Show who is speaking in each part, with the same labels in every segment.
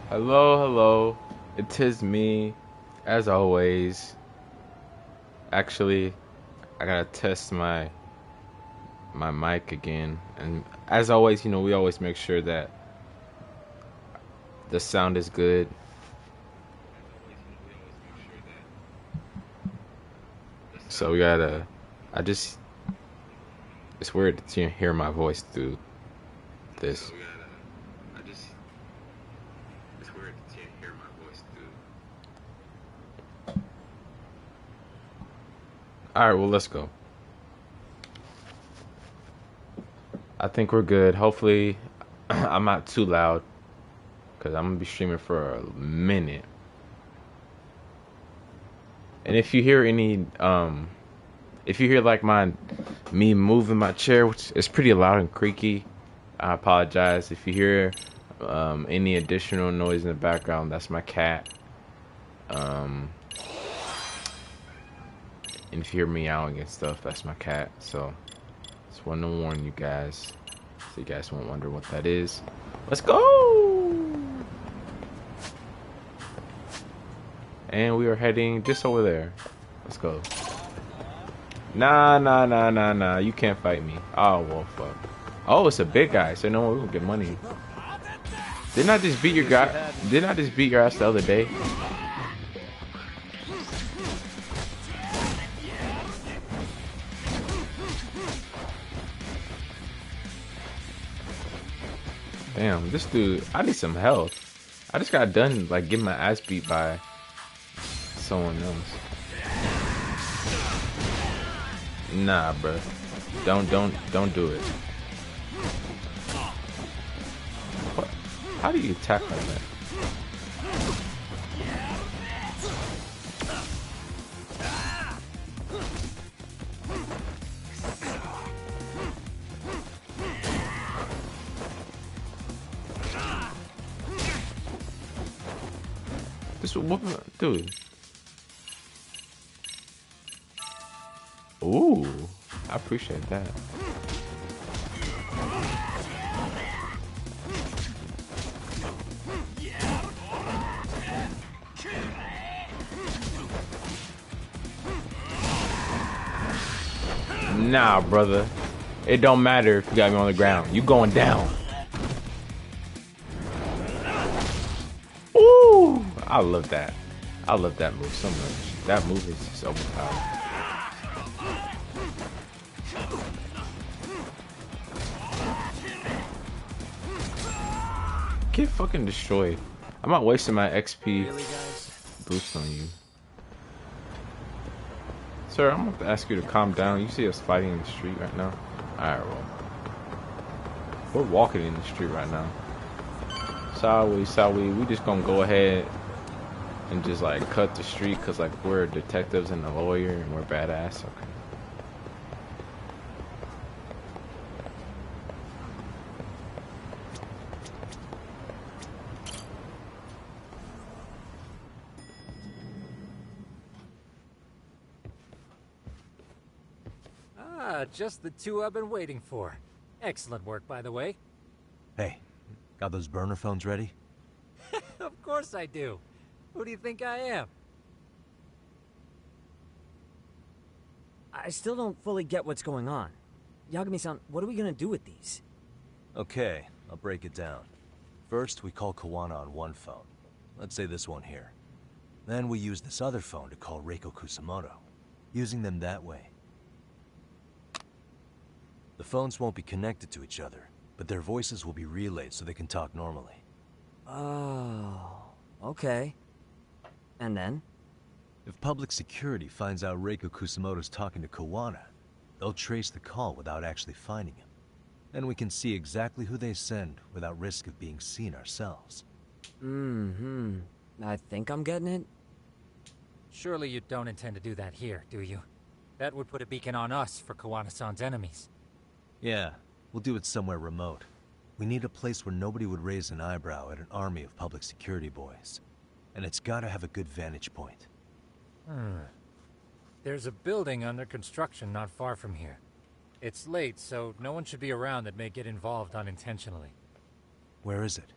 Speaker 1: Hello, hello. It is me, as always. Actually, I gotta test my mic again, and as always, we always make sure that the sound is good. So we gotta. I just. It's weird to hear my voice through this. All right, well, let's go. I think we're good. Hopefully, I'm not too loud because I'm gonna be streaming for a minute. And if you hear if you hear like me moving my chair, which is pretty loud and creaky, I apologize. If you hear any additional noise in the background, that's my cat. Um, and if you hear meowing and stuff, that's my cat. So just wanted to warn you guys, so you guys won't wonder what that is. Let's go! And we are heading just over there. Let's go. Nah, nah, nah, nah, nah. You can't fight me. Oh, well, fuck. Oh, it's a big guy, so no, we gonna get money. Didn't I just beat your guy? Didn't I just beat your ass the other day? Damn, this dude, I need some health. I just got done, like, getting my ass beat by someone else. Nah, bro. Don't do it. What? How do you attack like that? This whooping, dude. Ooh, I appreciate that. Nah, brother. It don't matter if you got me on the ground. You going down. Ooh, I love that. I love that move so much. That move is just overpowered. Get fucking destroyed. I'm not wasting my XP boost on you. Sir, I'm going to ask you to calm down. You see us fighting in the street right now? Alright, well. We're walking in the street right now. Sorry, we just gonna go ahead and just like cut the street because like we're detectives and a lawyer and we're badass. Okay.
Speaker 2: Ah, just the two I've been waiting for. Excellent work, by the way.
Speaker 3: Hey, got those burner phones ready?
Speaker 2: Of course I do. Who do you think I am?
Speaker 4: I still don't fully get what's going on. Yagami-san, what are we gonna do with these?
Speaker 3: Okay, I'll break it down. First, we call Kawana on one phone. Let's say this one here. Then we use this other phone to call Reiko Kusamoto, using them that way. The phones won't be connected to each other, but their voices will be relayed so they can talk normally.
Speaker 4: Oh, okay. And then?
Speaker 3: If public security finds out Reiko Kusamoto's talking to Kawana, they'll trace the call without actually finding him. Then we can see exactly who they send without risk of being seen ourselves.
Speaker 4: I think I'm getting it.
Speaker 2: Surely you don't intend to do that here, do you? That would put a beacon on us for Kawana-san's enemies.
Speaker 3: Yeah, we'll do it somewhere remote. We need a place where nobody would raise an eyebrow at an army of public security boys. And it's gotta have a good vantage point.
Speaker 2: There's a building under construction not far from here. It's late, so no one should be around that may get involved unintentionally.
Speaker 3: Where is it?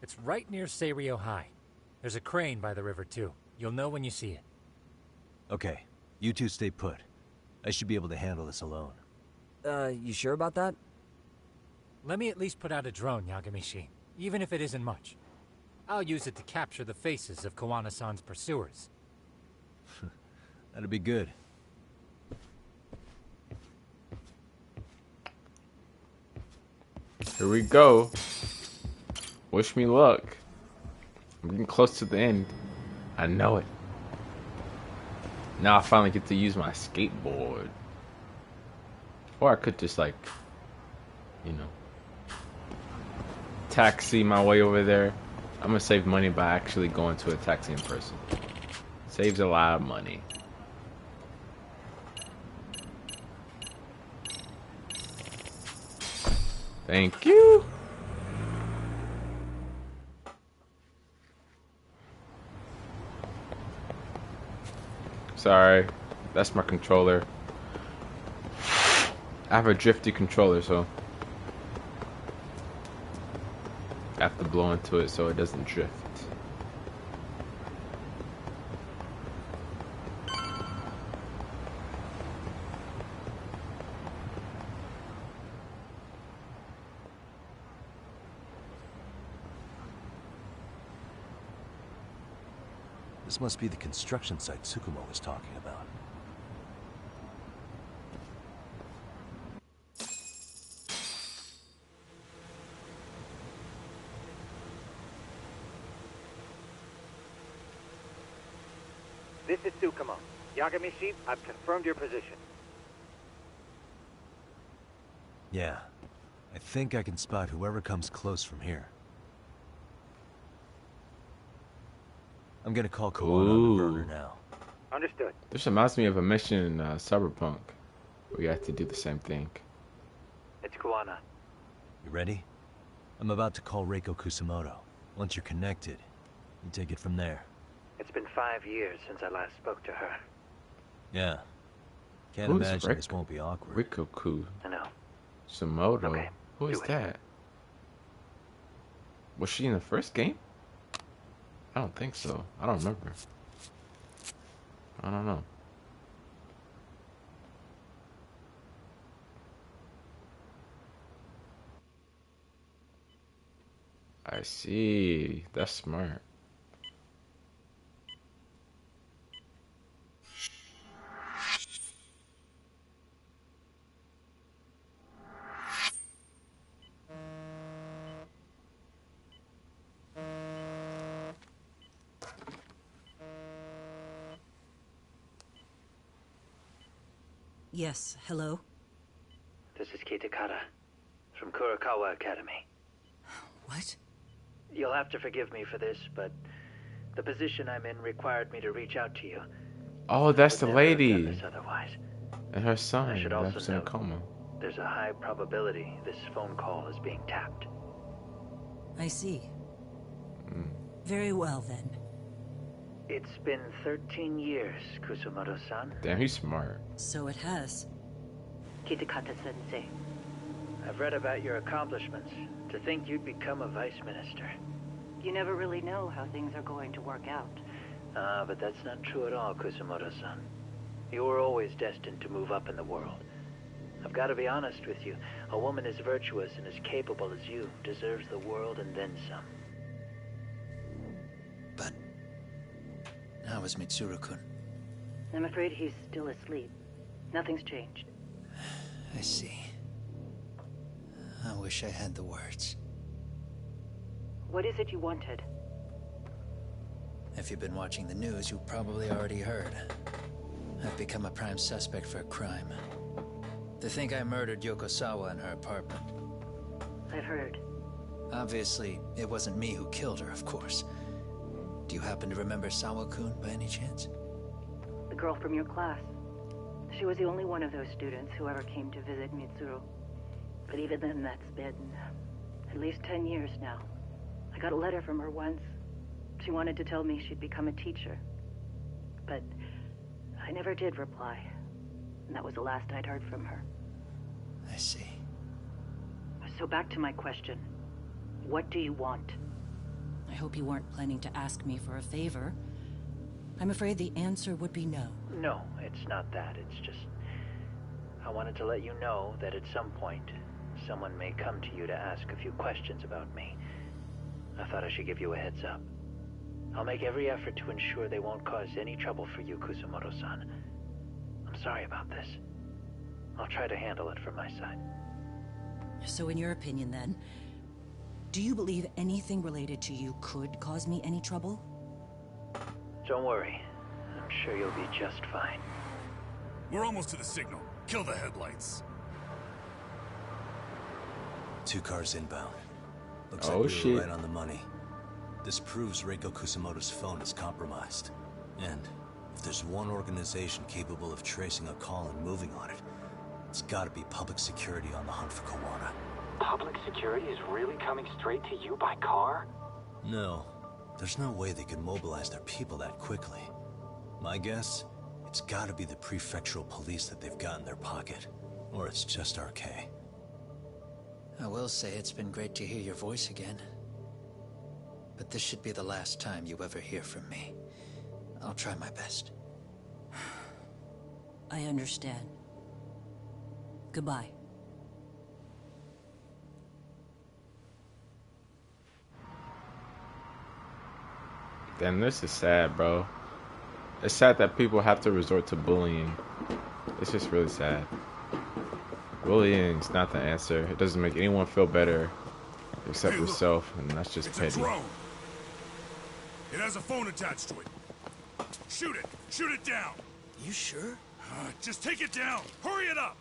Speaker 2: It's right near Seiryo High. There's a crane by the river, too. You'll know when you see it.
Speaker 3: Okay, you two stay put. I should be able to handle this alone.
Speaker 4: You sure about that?
Speaker 2: Let me at least put out a drone, Yagamishi, even if it isn't much. I'll use it to capture the faces of Kawana-san's pursuers.
Speaker 3: That'd be good.
Speaker 1: Here we go. Wish me luck. I'm getting close to the end. I know it. Now I finally get to use my skateboard. Or I could just like, you know, taxi my way over there. I'm gonna save money by actually going to a taxi in person. Saves a lot of money. Thank you. Sorry, that's my controller. I have a drifty controller, so I have to blow into it so it doesn't drift.
Speaker 3: This must be the construction site Tsukumo was talking about.
Speaker 5: This is Tsukumo. Yagamishi, I've confirmed your position.
Speaker 3: Yeah. I think I can spot whoever comes close from here. I'm gonna call Kawana on the burner now.
Speaker 5: Understood.
Speaker 1: This reminds me of a mission in Cyberpunk. We have to do the same thing.
Speaker 5: It's Kawana.
Speaker 3: You ready? I'm about to call Reiko Kusumoto. Once you're connected, you take it from there.
Speaker 5: It's been 5 years since I last spoke to her.
Speaker 3: Yeah. Can't
Speaker 1: Who's
Speaker 3: imagine this won't be awkward.
Speaker 1: Rikoku
Speaker 5: I know.
Speaker 1: Sumoto.
Speaker 5: Okay,
Speaker 1: Who is
Speaker 5: do it.
Speaker 1: that? Was she in the first game? I don't think so. I don't remember. I don't know. I see. That's smart.
Speaker 6: Yes, hello?
Speaker 5: This is Kitakata from Kurakawa Academy.
Speaker 6: What?
Speaker 5: You'll have to forgive me for this, but the position I'm in required me to reach out to you.
Speaker 1: Oh, that's the
Speaker 5: Would never have done
Speaker 1: lady
Speaker 5: this otherwise.
Speaker 1: and her son.
Speaker 5: I should
Speaker 1: That's
Speaker 5: also
Speaker 1: in a
Speaker 5: note,
Speaker 1: coma.
Speaker 5: there's a high probability this phone call is being tapped.
Speaker 6: I see.
Speaker 1: Mm.
Speaker 6: Very well, then.
Speaker 5: It's been 13 years, Kusumoto-san.
Speaker 1: Damn, he's smart.
Speaker 6: So it has.
Speaker 7: Kitakata-sensei.
Speaker 5: I've read about your accomplishments. To think you'd become a vice minister.
Speaker 7: You never really know how things are going to work out.
Speaker 5: But that's not true at all, Kusumoto-san. You were always destined to move up in the world. I've got to be honest with you. A woman as virtuous and as capable as you deserves the world and then some.
Speaker 8: But how is Mitsuru-kun?
Speaker 7: I'm afraid he's still asleep. Nothing's changed.
Speaker 8: I see. I wish I had the words.
Speaker 7: What is it you wanted?
Speaker 8: If you've been watching the news, you probably already heard. I've become a prime suspect for a crime. They think I murdered Yokosawa in her apartment.
Speaker 7: I've heard.
Speaker 8: Obviously, it wasn't me who killed her, of course. Do you happen to remember Sawa-kun by any chance?
Speaker 7: The girl from your class. She was the only one of those students who ever came to visit Mitsuru. But even then, that's been at least 10 years now. I got a letter from her once. She wanted to tell me she'd become a teacher. But I never did reply. And that was the last I'd heard from her.
Speaker 8: I see.
Speaker 7: So back to my question. What do you want?
Speaker 6: I hope you weren't planning to ask me for a favor. I'm afraid the answer would be no.
Speaker 5: No, it's not that. It's just... I wanted to let you know that at some point, someone may come to you to ask a few questions about me. I thought I should give you a heads up. I'll make every effort to ensure they won't cause any trouble for you, Kusumoto-san. I'm sorry about this. I'll try to handle it from my side.
Speaker 6: So in your opinion then, do you believe anything related to you could cause me any trouble?
Speaker 5: Don't worry. I'm sure you'll be just fine.
Speaker 9: We're almost to the signal. Kill the headlights.
Speaker 3: 2 cars inbound. Looks
Speaker 1: Oh,
Speaker 3: like we
Speaker 1: shit.
Speaker 3: were right on the money. This proves Reiko Kusumoto's phone is compromised. And if there's one organization capable of tracing a call and moving on it, it's gotta be public security on the hunt for Kawana.
Speaker 10: Public security is really coming straight to you by car?
Speaker 3: No. There's no way they could mobilize their people that quickly. My guess, it's gotta be the prefectural police that they've got in their pocket. Or it's just RK.
Speaker 8: I will say it's been great to hear your voice again. But this should be the last time you ever hear from me. I'll try my best.
Speaker 6: I understand. Goodbye.
Speaker 1: Damn, this is sad, bro. It's sad that people have to resort to bullying. It's just really sad. Bullying's not the answer. It doesn't make anyone feel better except
Speaker 9: Hey, look.
Speaker 1: yourself, and that's just
Speaker 9: It's
Speaker 1: petty.
Speaker 9: a drone. It has a phone attached to it. Shoot it! Shoot it down!
Speaker 11: You sure?
Speaker 9: Just take it down! Hurry it up!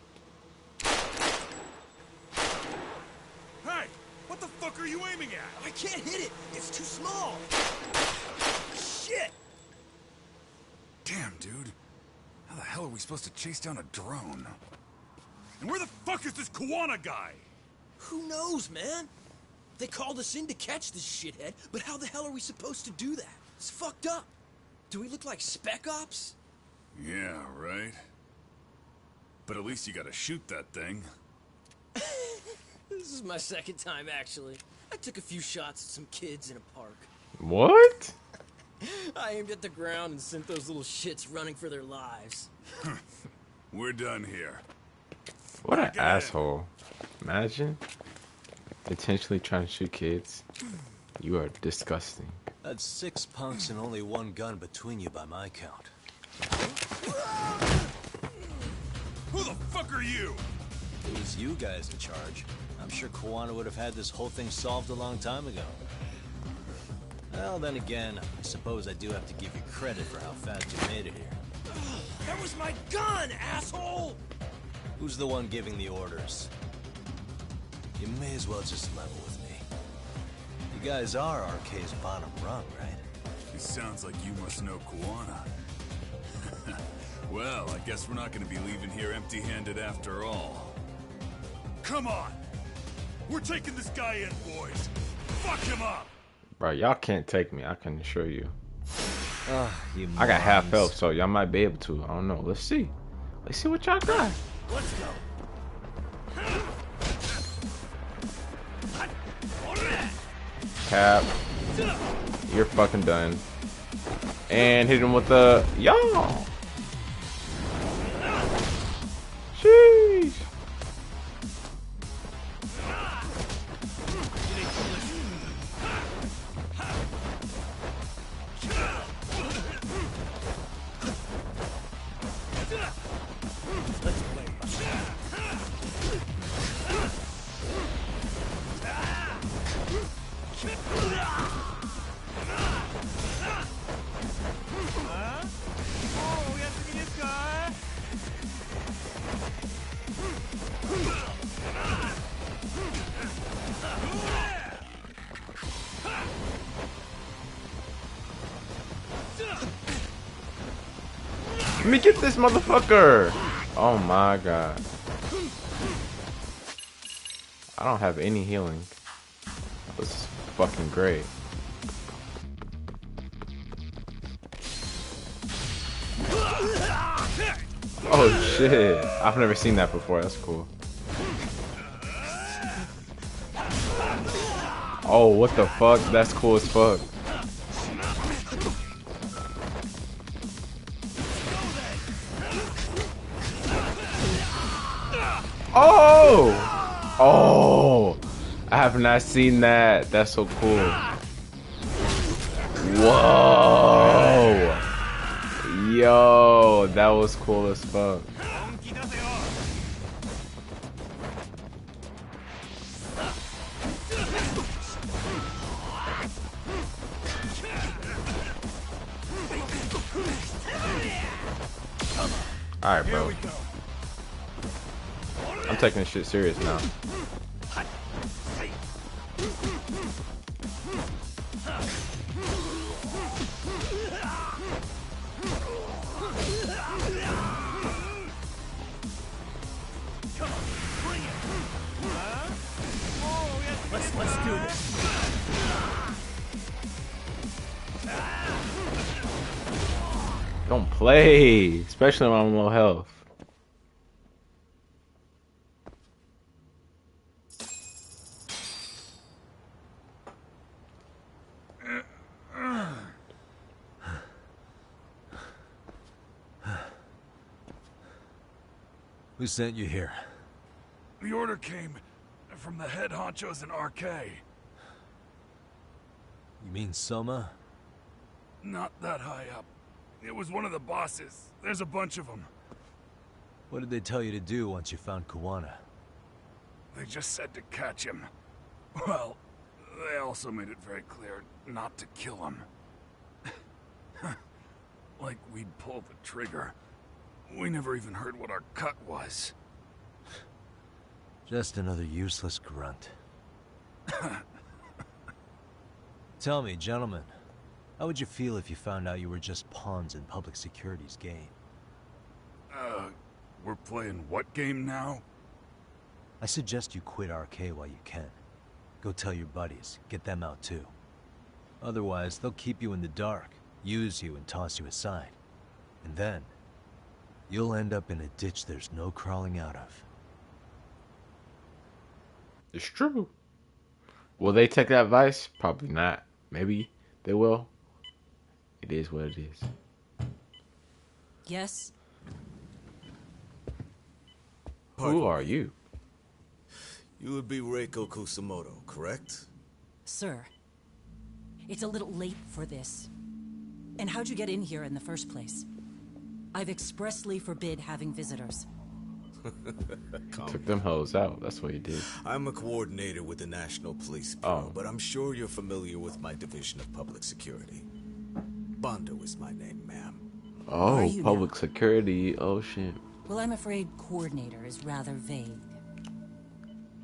Speaker 9: Hey! What the fuck are you aiming at?
Speaker 11: I can't hit it. It's too small. Shit!
Speaker 9: Damn, dude. How the hell are we supposed to chase down a drone? And where the fuck is this Kawana guy?
Speaker 11: Who knows, man? They called us in to catch this shithead, but how the hell are we supposed to do that? It's fucked up. Do we look like spec ops?
Speaker 9: Yeah, right. But at least you gotta shoot that thing.
Speaker 11: This is my second time, actually. I took a few shots at some kids in a park.
Speaker 1: What?
Speaker 11: I aimed at the ground and sent those little shits running for their lives.
Speaker 9: We're done here.
Speaker 1: What an
Speaker 9: Get in.
Speaker 1: asshole. Imagine intentionally trying to shoot kids. You are disgusting.
Speaker 3: That's 6 punks and only 1 gun between you by my count.
Speaker 9: Who the fuck are you?
Speaker 3: It was you guys in charge. I'm sure Kawana would have had this whole thing solved a long time ago. Well, then again, I suppose I do have to give you credit for how fast you made it here.
Speaker 11: That was my gun, asshole!
Speaker 3: Who's the one giving the orders? You may as well just level with me. You guys are RK's bottom rung, right?
Speaker 9: It sounds like you must know Kawana. Well, I guess we're not gonna be leaving here empty-handed after all. Come on! We're taking this guy in, boys! Fuck him up!
Speaker 1: Bro, y'all can't take me, I can assure you.
Speaker 3: You
Speaker 1: I got half
Speaker 3: morons.
Speaker 1: health, so y'all might be able to. I don't know. Let's see. Let's see what y'all got.
Speaker 11: Let's go.
Speaker 1: Cap. You're fucking done. And hit him with the... Y'all! Sheesh. Let me get this motherfucker! Oh my god. I don't have any healing. This is fucking great. Oh shit. I've never seen that before. That's cool. Oh, what the fuck? That's cool as fuck. Oh! Oh! I have not seen that. That's so cool. Whoa! Yo, that was cool as fuck. Alright, bro. I'm taking this shit serious now.
Speaker 2: Let's do this.
Speaker 1: Don't play, especially when I'm low health.
Speaker 3: Who sent you here?
Speaker 9: The order came from the head honchos in RK.
Speaker 3: You mean Soma?
Speaker 9: Not that high up. It was one of the bosses. There's a bunch of them.
Speaker 3: What did they tell you to do once you found Kawana?
Speaker 9: They just said to catch him. Well, they also made it very clear not to kill him. Like we'd pull the trigger. We never even heard what our cut was.
Speaker 3: Just another useless grunt. Tell me, gentlemen, how would you feel if you found out you were just pawns in public security's game?
Speaker 9: We're playing what game now?
Speaker 3: I suggest you quit RK while you can. Go tell your buddies, get them out too. Otherwise, they'll keep you in the dark, use you and toss you aside. And then, you'll end up in a ditch there's no crawling out of.
Speaker 1: It's true. Will they take that advice? Probably not. Maybe they will. It is what it is.
Speaker 6: Yes?
Speaker 1: Who are you?
Speaker 12: You would be Reiko Kusamoto, correct?
Speaker 6: Sir, it's a little late for this. And how'd you get in here in the first place? I've expressly forbid having visitors.
Speaker 1: Took them hoes out. That's what he did.
Speaker 12: I'm a coordinator with the National Police Bureau, but I'm sure you're familiar with my division of public security. Bondo is my name, ma'am.
Speaker 1: Oh, public security. Oh, shit.
Speaker 6: Well, I'm afraid coordinator is rather vague.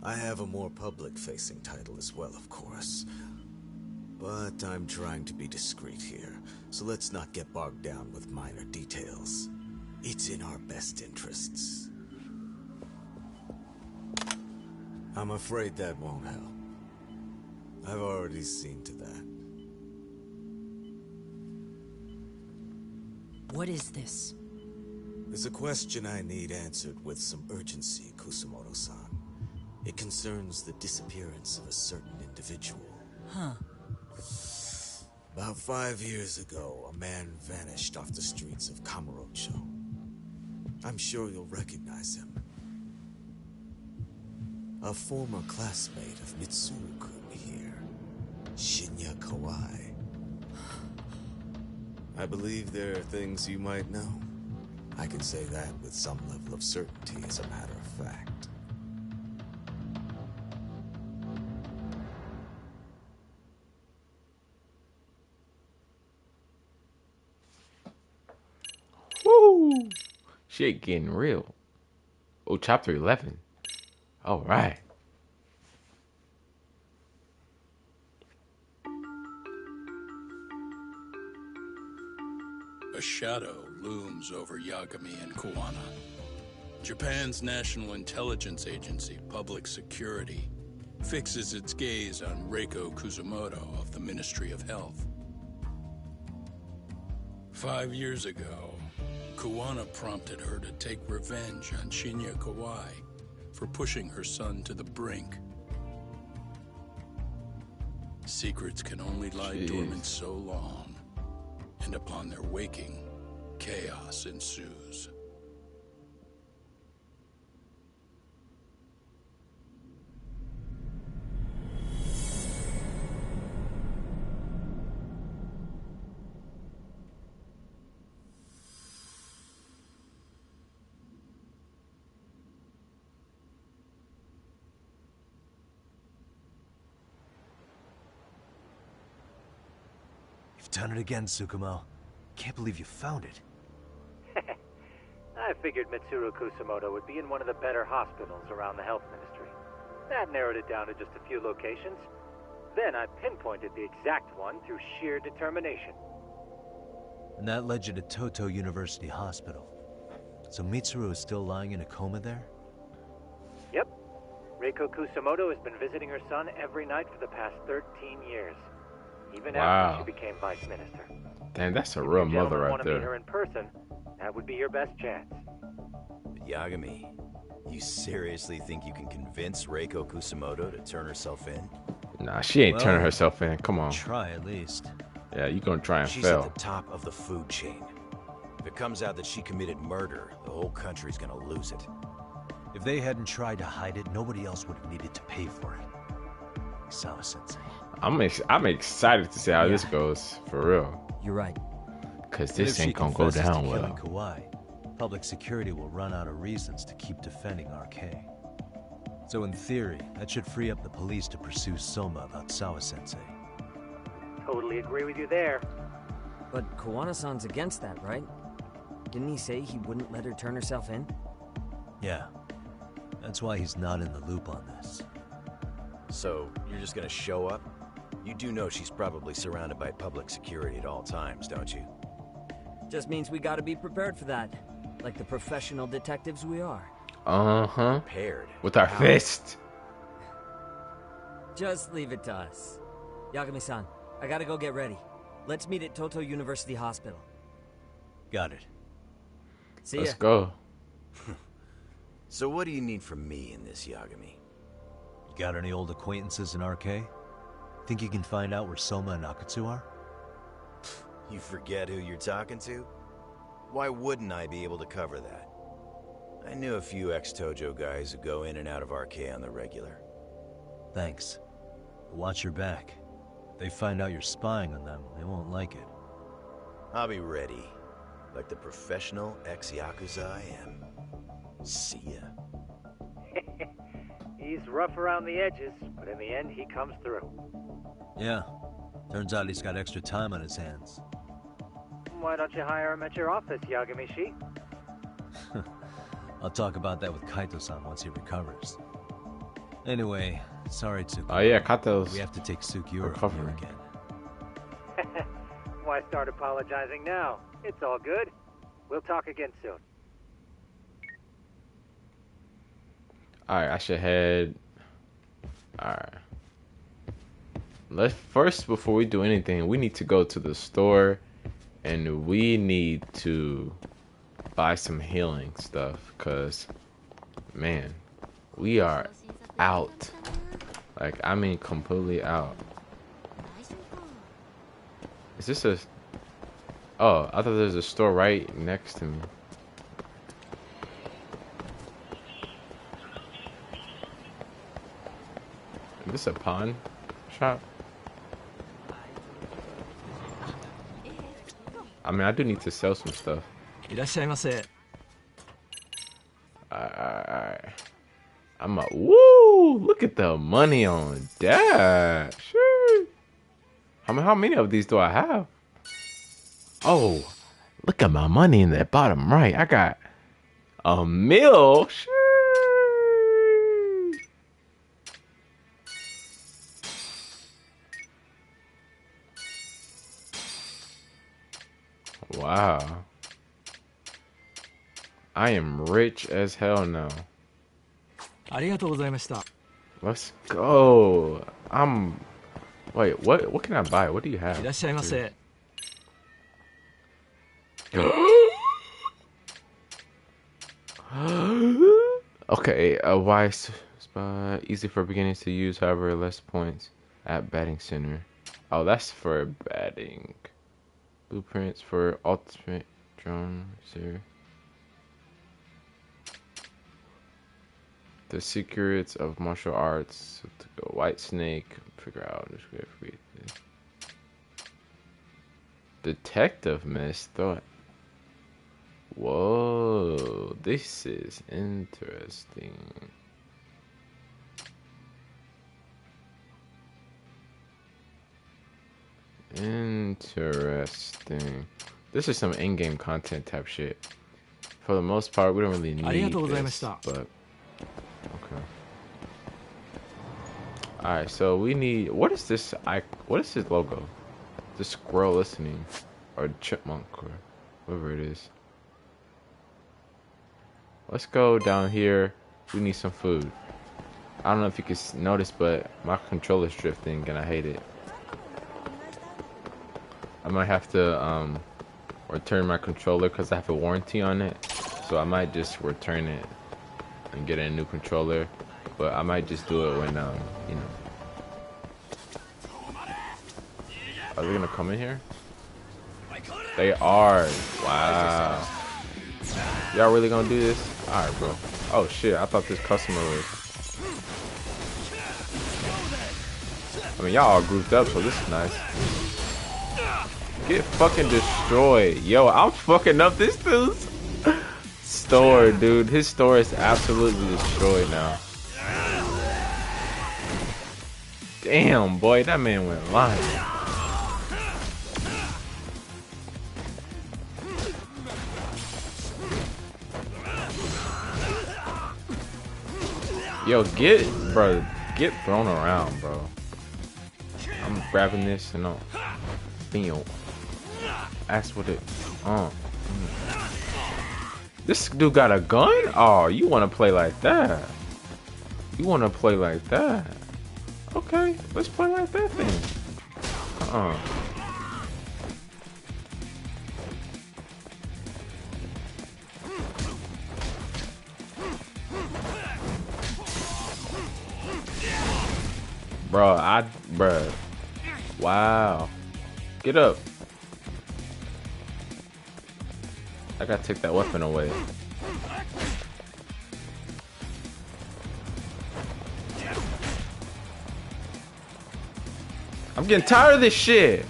Speaker 12: I have a more public-facing title as well, of course. But I'm trying to be discreet here, so let's not get bogged down with minor details. It's in our best interests. I'm afraid that won't help. I've already seen to that.
Speaker 6: What is this?
Speaker 12: There's a question I need answered with some urgency, Kusamoto-san. It concerns the disappearance of a certain individual.
Speaker 6: Huh.
Speaker 12: About 5 years ago, a man vanished off the streets of Kamurocho. I'm sure you'll recognize him. A former classmate of Mitsuru-kun here, Shinya Kawai. I believe there are things you might know. I can say that with some level of certainty, as a matter of fact.
Speaker 1: Woo! Shit getting real. Oh, chapter 11. All right.
Speaker 13: A shadow looms over Yagami and Kawana. Japan's National Intelligence Agency, Public Security, fixes its gaze on Reiko Kusamoto of the Ministry of Health. 5 years ago, Kawana prompted her to take revenge on Shinya Kawai for pushing her son to the brink. Secrets can only lie
Speaker 1: Jeez.
Speaker 13: dormant so long, and upon their waking, chaos ensues.
Speaker 3: You've done it again, Tsukumo. Can't believe you found it.
Speaker 5: I figured Mitsuru Kusamoto would be in one of the better hospitals around the health ministry. That narrowed it down to just a few locations. Then I pinpointed the exact one through sheer determination.
Speaker 3: And that led you to Toto University Hospital. So Mitsuru is still lying in a coma there?
Speaker 5: Yep. Reiko Kusamoto has been visiting her son every night for the past 13 years. Even after she became vice minister.
Speaker 1: Damn, that's a real mother right
Speaker 5: want to meet her
Speaker 1: there.
Speaker 5: in person, that would be your best chance.
Speaker 14: But Yagami, you seriously think you can convince Reiko Kusamoto to turn herself in?
Speaker 1: Nah, she ain't turning herself in. Come on.
Speaker 3: Try at least.
Speaker 1: Yeah, you gonna try and
Speaker 14: She's
Speaker 1: fail.
Speaker 14: at the top of the food chain. If it comes out that she committed murder, the whole country's gonna lose it.
Speaker 3: If they hadn't tried to hide it, nobody else would have needed to pay for it. Sawa-sensei.
Speaker 1: I'm excited to see how this goes, for real.
Speaker 4: You're right.
Speaker 1: Cause this ain't gonna go down well.
Speaker 3: Kawhi, public security will run out of reasons to keep defending RK. So in theory, that should free up the police to pursue Soma about Sawa-sensei.
Speaker 5: Totally agree with you there.
Speaker 4: But Kawana-san's against that, right? Didn't he say he wouldn't let her turn herself in?
Speaker 3: Yeah. That's why he's not in the loop on this.
Speaker 14: So, you're just gonna show up? You do know she's probably surrounded by public security at all times, don't you?
Speaker 4: Just means we gotta be prepared for that. Like the professional detectives we are.
Speaker 1: Uh-huh.
Speaker 14: Prepared.
Speaker 1: With our fist.
Speaker 4: Just leave it to us. Yagami-san, I gotta go get ready. Let's meet at Toto University Hospital.
Speaker 3: Got it.
Speaker 4: See
Speaker 1: Let's
Speaker 4: ya.
Speaker 1: go.
Speaker 14: So what do you need from me in this, Yagami?
Speaker 3: You got any old acquaintances in RK? Think you can find out where Soma and Akatsu are?
Speaker 14: You forget who you're talking to? Why wouldn't I be able to cover that? I knew a few ex-Tojo guys who go in and out of RK on the regular.
Speaker 3: Thanks. Watch your back. If they find out you're spying on them, they won't like it.
Speaker 14: I'll be ready. Like the professional ex-Yakuza I am. See ya.
Speaker 5: He's rough around the edges, but in the end, he comes through.
Speaker 3: Yeah. Turns out he's got extra time on his hands.
Speaker 5: Why don't you hire him at your office, Yagami-shi?
Speaker 3: I'll talk about that with Kaito-san once he recovers. Anyway, sorry to.
Speaker 1: Oh yeah, Kato's
Speaker 3: We have to take Sukiura
Speaker 1: recovering
Speaker 3: here again.
Speaker 5: Why start apologizing now? It's all good. We'll talk again soon.
Speaker 1: Alright, I should head. Alright. Let's first, before we do anything, we need to go to the store and we need to buy some healing stuff, cause man, we are out. Like, I mean completely out. Is this a... Oh, I thought there was a store right next to me. Is this a pawn shop? I mean, I do need to sell some stuff. Alright. I'm a... Woo! Look at the money on that. Sure. How many of these do I have? Oh, look at my money in that bottom right. I got a mil. Sure. Wow. I am rich as hell now. Let's go. Wait, what can I buy? What do you have? Okay, a wise spot. Easy for beginners to use, however, less points. At batting center. Oh, that's for batting. Blueprints for ultimate drone, sir. The secrets of martial arts. To go White Snake. Figure out. Detective Miss thought. Whoa, this is interesting. Interesting. This is some in-game content type shit. For the most part, we don't really need this, but okay. All right, so we need. What is this? What is this logo? The squirrel listening, or chipmunk, or whatever it is. Let's go down here. We need some food. I don't know if you can notice, but my controller's drifting, and I hate it. I might have to return my controller because I have a warranty on it. So I might just return it and get a new controller. But I might just do it when, you know. Are they gonna come in here? They are. Wow. Y'all really gonna do this? Alright, bro. Oh shit, I thought this customer was. I mean, y'all all grouped up, so this is nice. Get fucking destroyed. Yo, I'm fucking up this dude's store, dude. His store is absolutely destroyed now. Damn, boy, that man went live. Yo, get thrown around, bro. I'm grabbing this and I'll That's what it. This dude got a gun? Oh, you want to play like that? You want to play like that? Okay, let's play like that then. Bruh. Wow. Get up. I gotta take that weapon away. I'm getting tired of this shit.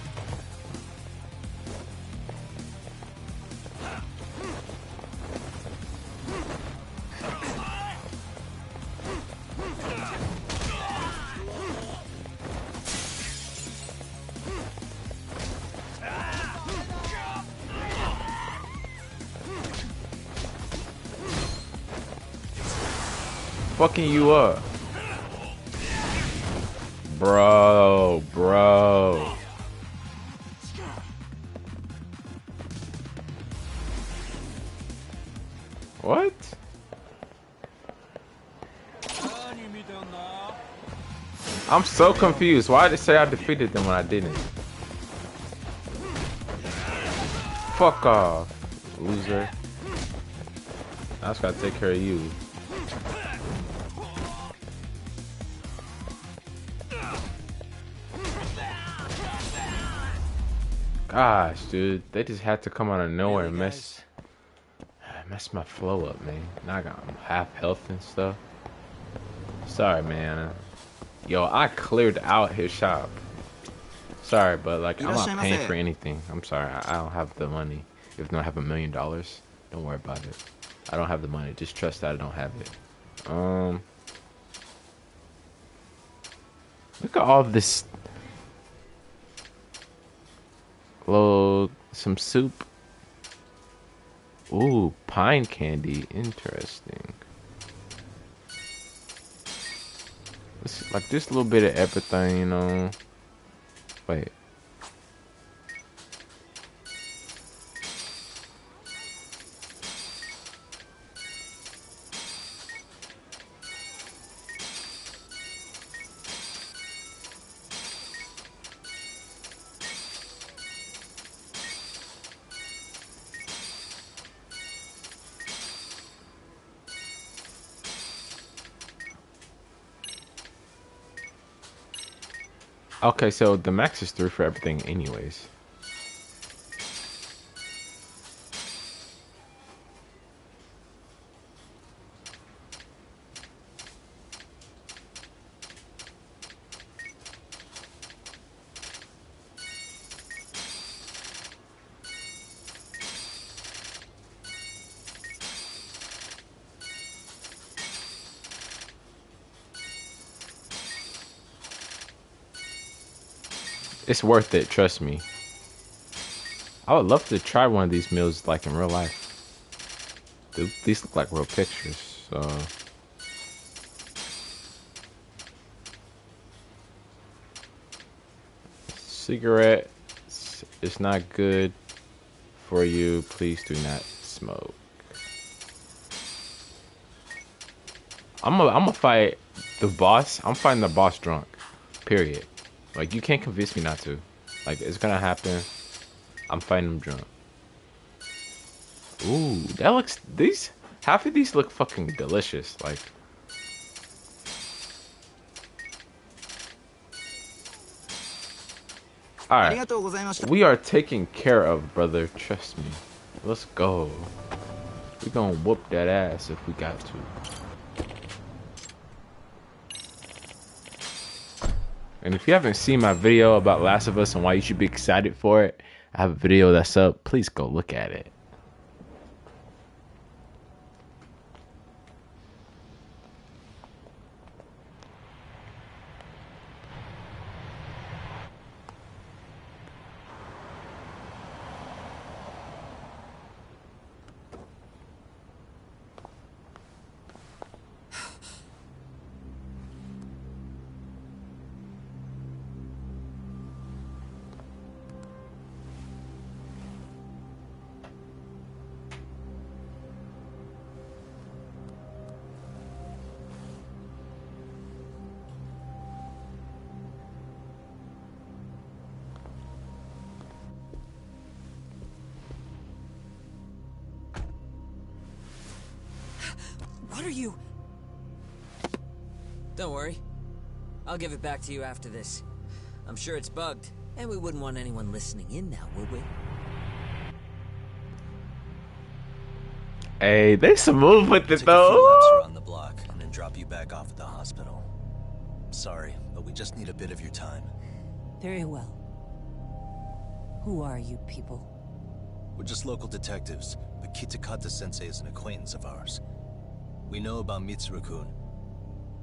Speaker 1: Fucking you up. Bro. What? I'm so confused. Why did it say I defeated them when I didn't? Fuck off, loser. I just gotta take care of you. Gosh, dude, they just had to come out of nowhere and mess my flow up, man. Now I got half health and stuff. Sorry, man. Yo, I cleared out his shop. Sorry, but like I'm not paying for anything. I'm sorry, I don't have the money. If not, I have $1 million. Don't worry about it. I don't have the money. Just trust that I don't have it. Look at all this. Some soup. Ooh, pine candy. Interesting. It's like this little bit of everything, you know. Wait. Okay, so the max is 3 for everything anyways. It's worth it, trust me. I would love to try one of these meals like in real life. These look like real pictures, so cigarettes is not good for you. Please do not smoke. I'm gonna fight the boss. I'm fighting the boss drunk. Period. Like, you can't convince me not to. Like, it's gonna happen. I'm fighting him drunk. Ooh, that looks, half of these look fucking delicious. Like, alright. We are taken care of, brother. Trust me. Let's go. We gonna whoop that ass if we got to. And if you haven't seen my video about Last of Us and why you should be excited for it, I have a video that's up. Please go look at it.
Speaker 4: What are you? Don't worry. I'll give it back to you after this. I'm sure it's bugged, and we wouldn't want anyone listening in now, would we?
Speaker 1: Hey, they smooth with it
Speaker 3: Take a few laps
Speaker 1: though.
Speaker 3: around the block and then drop you back off at the hospital. Sorry, but we just need a bit of your time.
Speaker 6: Very well. Who are you people?
Speaker 3: We're just local detectives, but Kitakata-sensei is an acquaintance of ours. We know about Mitsuru-kun,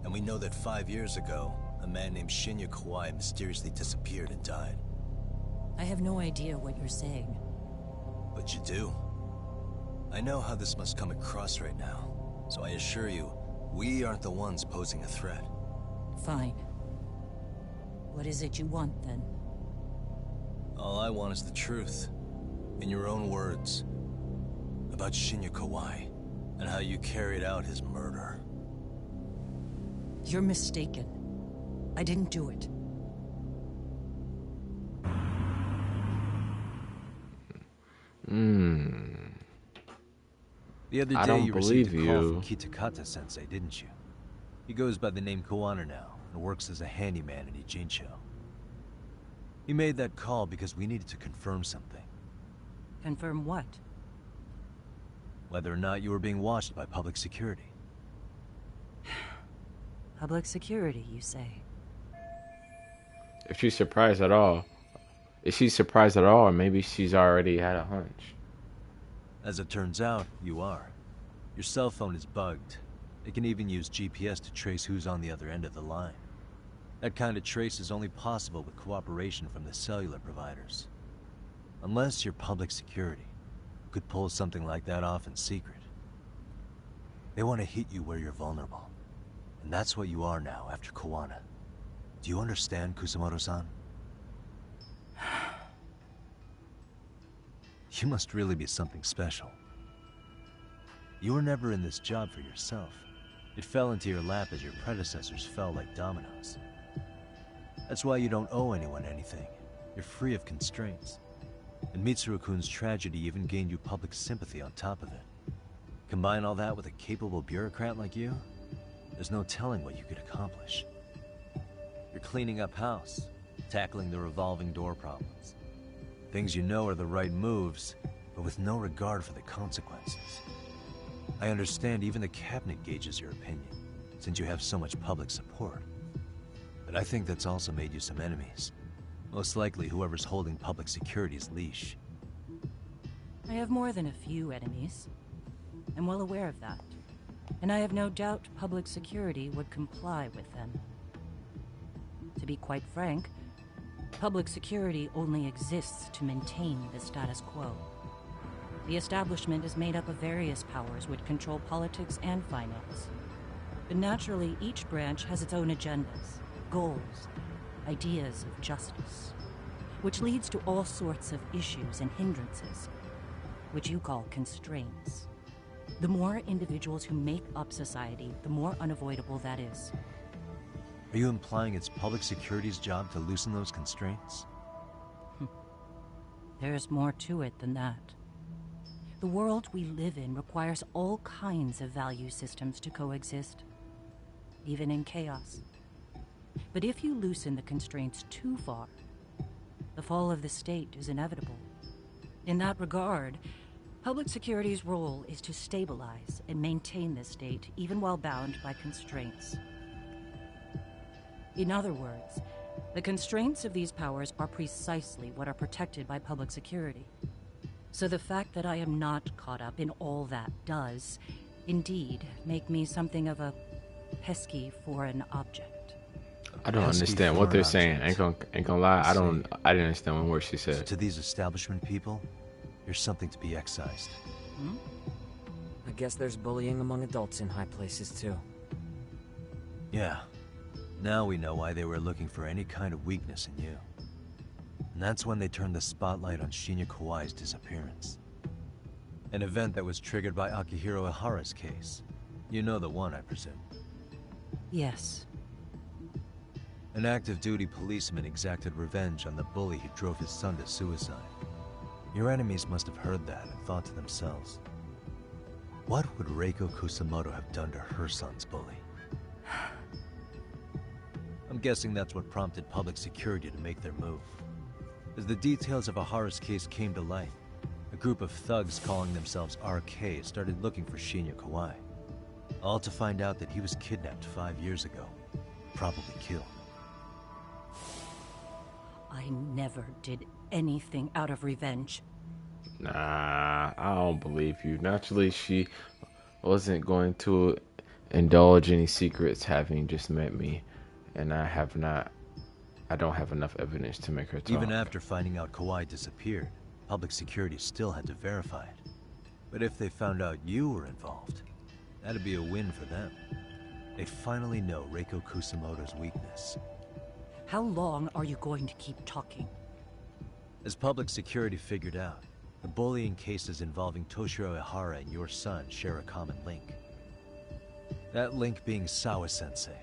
Speaker 3: and we know that 5 years ago, a man named Shinya Kawai mysteriously disappeared and died.
Speaker 6: I have no idea what you're saying.
Speaker 3: But you do. I know how this must come across right now, so I assure you, we aren't the ones posing a threat.
Speaker 6: Fine. What is it you want, then?
Speaker 3: All I want is the truth. In your own words. About Shinya Kawai, and how you carried out his murder.
Speaker 6: You're mistaken. I didn't do it.
Speaker 3: The other
Speaker 1: I
Speaker 3: day
Speaker 1: don't
Speaker 3: you received
Speaker 1: believe
Speaker 3: a call
Speaker 1: you.
Speaker 3: from Kitakata-sensei, didn't you? He goes by the name Koana now, and works as a handyman in Ijincho. He made that call because we needed to confirm something.
Speaker 6: Confirm what?
Speaker 3: Whether or not you were being watched by public security.
Speaker 6: Public security, you say?
Speaker 1: If she's surprised at all. Is she surprised at all, or maybe she's already had a hunch?
Speaker 3: As it turns out, you are. Your cell phone is bugged. It can even use GPS to trace who's on the other end of the line. That kind of trace is only possible with cooperation from the cellular providers. Unless you're public security, who could pull something like that off in secret. They want to hit you where you're vulnerable. And that's what you are now after Koana. Do you understand, Kusumoto-san? You must really be something special. You were never in this job for yourself. It fell into your lap as your predecessors fell like dominoes. That's why you don't owe anyone anything. You're free of constraints. And Mitsuru-kun's tragedy even gained you public sympathy on top of it. Combine all that with a capable bureaucrat like you, there's no telling what you could accomplish. You're cleaning up house, tackling the revolving door problems. Things you know are the right moves, but with no regard for the consequences. I understand even the cabinet gauges your opinion, since you have so much public support. But I think that's also made you some enemies. Most likely whoever's holding public security's leash.
Speaker 6: I have more than a few enemies. I'm well aware of that. And I have no doubt public security would comply with them. To be quite frank, public security only exists to maintain the status quo. The establishment is made up of various powers which control politics and finance. But naturally, each branch has its own agendas, goals, ideas of justice, which leads to all sorts of issues and hindrances, which you call constraints. The more individuals who make up society, the more unavoidable that is.
Speaker 3: Are you implying it's public security's job to loosen those constraints?
Speaker 6: There's more to it than that. The world we live in requires all kinds of value systems to coexist, even in chaos. But if you loosen the constraints too far, the fall of the state is inevitable. In that regard, public security's role is to stabilize and maintain the state, even while bound by constraints. In other words, the constraints of these powers are precisely what are protected by public security. So the fact that I am not caught up in all that does, indeed, make me something of a pesky foreign object.
Speaker 1: I don't understand what they're saying. Ain't gonna lie, I didn't understand one word she said.
Speaker 3: So to these establishment people, you're something to be excised.
Speaker 4: I guess there's bullying among adults in high places too.
Speaker 3: Yeah. Now we know why they were looking for any kind of weakness in you. And that's when they turned the spotlight on Shinya Kawai's disappearance. An event that was triggered by Akihiro Ihara's case. You know the one, I presume.
Speaker 6: Yes.
Speaker 3: An active duty policeman exacted revenge on the bully who drove his son to suicide. Your enemies must have heard that and thought to themselves, what would Reiko Kusamoto have done to her son's bully? I'm guessing that's what prompted public security to make their move. As the details of Ihara's case came to light, a group of thugs calling themselves RK started looking for Shinya Kawai. All to find out that he was kidnapped 5 years ago, probably killed.
Speaker 6: I never did anything out of revenge.
Speaker 1: Nah, I don't believe you. Naturally, she wasn't going to indulge any secrets having just met me, and I don't have enough evidence to make her talk.
Speaker 3: Even after finding out Kawai disappeared, public security still had to verify it. But if they found out you were involved, that'd be a win for them. They'd finally know Reiko Kusamoto's weakness.
Speaker 6: How long are you going to keep talking?
Speaker 3: As public security figured out, the bullying cases involving Toshiro Ihara and your son share a common link. That link being Sawa-sensei.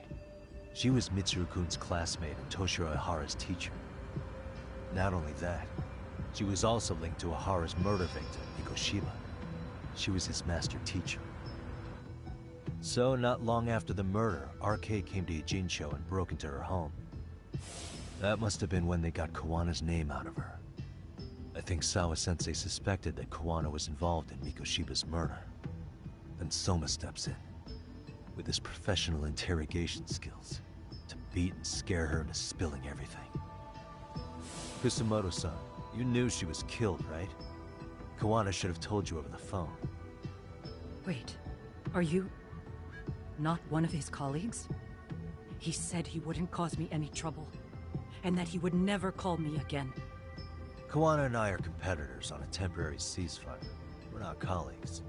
Speaker 3: She was Mitsuru-kun's classmate and Toshiro Ihara's teacher. Not only that, she was also linked to Ihara's murder victim, Mikoshiba. She was his master teacher. So, not long after the murder, RK came to Ijincho and broke into her home. That must have been when they got Kawana's name out of her. I think Sawa-sensei suspected that Kawana was involved in Mikoshiba's murder. Then Soma steps in, with his professional interrogation skills, to beat and scare her into spilling everything. Kusamoto-san, you knew she was killed, right? Kawana should have told you over the phone.
Speaker 6: Wait, are you not one of his colleagues? He said he wouldn't cause me any trouble, and that he would never call me again.
Speaker 3: Kawana and I are competitors on a temporary ceasefire. We're not colleagues.